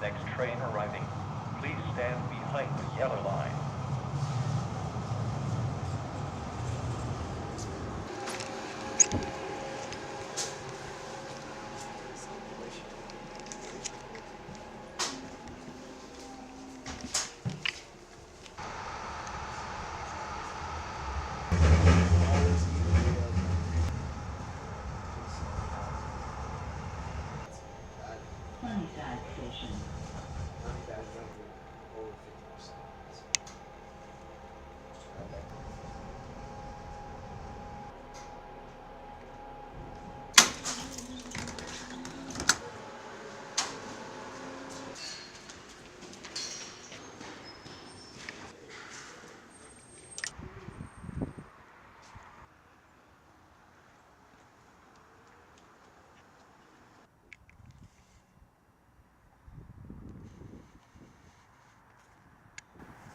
Next train arriving. Please stand behind the yellow line. Station.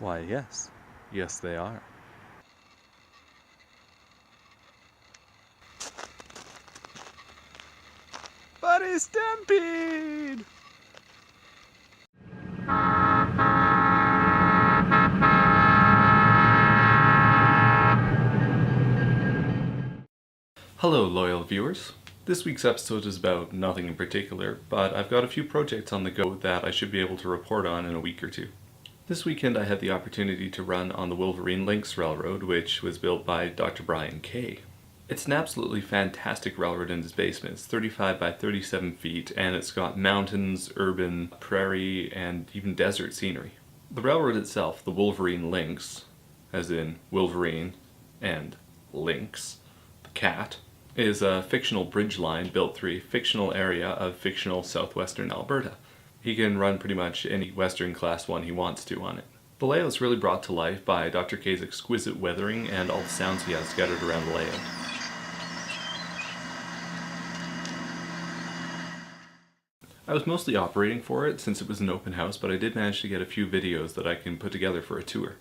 Why, yes. Yes, they are. Buddy Stampede! Hello, loyal viewers. This week's episode is about nothing in particular, but I've got a few projects on the go that I should be able to report on in a week or two. This weekend I had the opportunity to run on the Wolverine Lynx railroad, which was built by Dr. Brian Kay. It's an absolutely fantastic railroad in its basement. It's 35 by 37 feet, and it's got mountains, urban, prairie, and even desert scenery. The railroad itself, the Wolverine Lynx, as in Wolverine and Lynx, the cat, is a fictional bridge line built through a fictional area of fictional southwestern Alberta. He can run pretty much any Western Class 1 he wants to on it. The layout's really brought to life by Dr. K's exquisite weathering and all the sounds he has scattered around the layout. I was mostly operating for it since it was an open house, but I did manage to get a few videos that I can put together for a tour.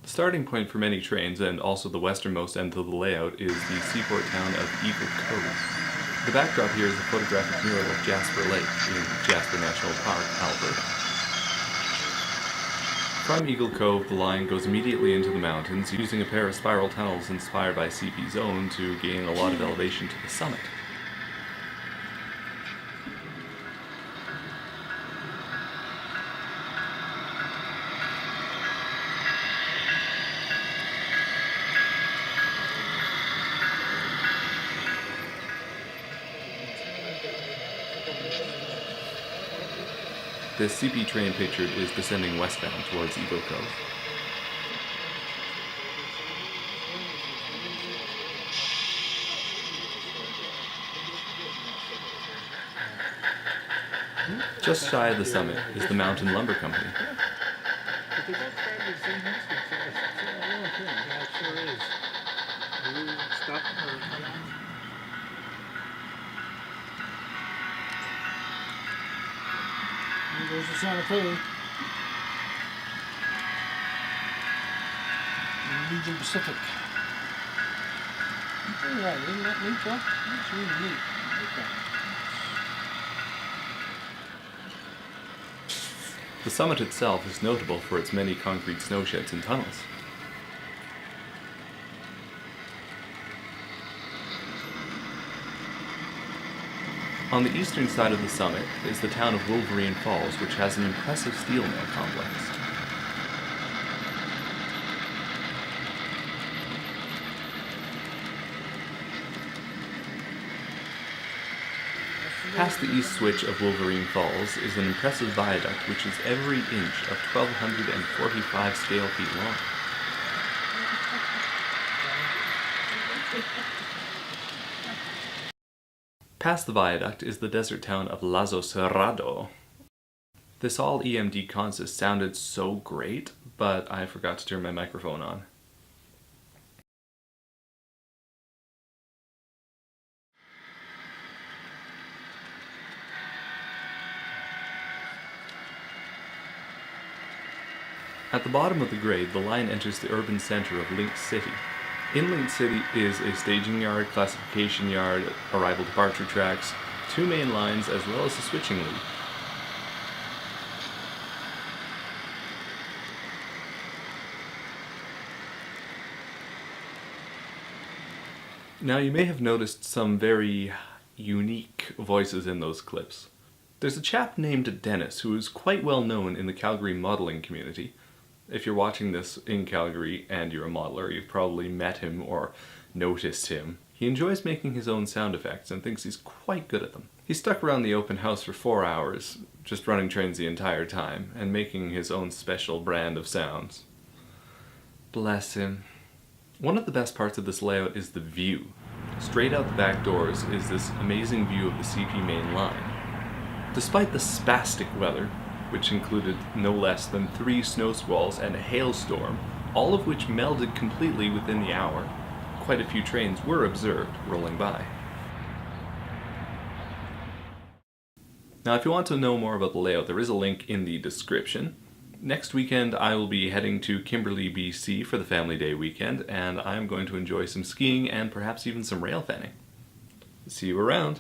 The starting point for many trains, and also the westernmost end of the layout, is the seaport town of Eagle Cove. The backdrop here is a photographic mural of Jasper Lake in Jasper National Park, Alberta. From Eagle Cove, the line goes immediately into the mountains, using a pair of spiral tunnels inspired by CP's own to gain a lot of elevation to the summit. This CP train pictured is descending westbound towards Eagle Cove. Just shy of the summit is the Mountain Lumber Company. There's the Santa Fe. Union Pacific. Look at that, isn't that neat, though? That's really neat. Look at that. The summit itself is notable for its many concrete snow sheds and tunnels. On the eastern side of the summit is the town of Wolverine Falls, which has an impressive steel mill complex. Past the east switch of Wolverine Falls is an impressive viaduct which is every inch of 1,245 scale feet long. Past the viaduct is the desert town of Lazo Cerrado. This all EMD consist sounded so great, but I forgot to turn my microphone on. At the bottom of the grade, the line enters the urban center of Lynx City. In Lynx City is a staging yard, classification yard, arrival departure tracks, 2 main lines, as well as a switching loop. Now you may have noticed some very unique voices in those clips. There's a chap named Dennis who is quite well known in the Calgary modeling community. If you're watching this in Calgary and you're a modeler, you've probably met him or noticed him. He enjoys making his own sound effects and thinks he's quite good at them. He stuck around the open house for 4 hours, just running trains the entire time, and making his own special brand of sounds. Bless him. One of the best parts of this layout is the view. Straight out the back doors is this amazing view of the CP main line. Despite the spastic weather, which included no less than 3 snow squalls and a hailstorm, all of which melded completely within the hour, quite a few trains were observed rolling by. Now if you want to know more about the layout, there is a link in the description. Next weekend I will be heading to Kimberley, BC for the Family Day weekend, and I'm going to enjoy some skiing and perhaps even some rail fanning. See you around!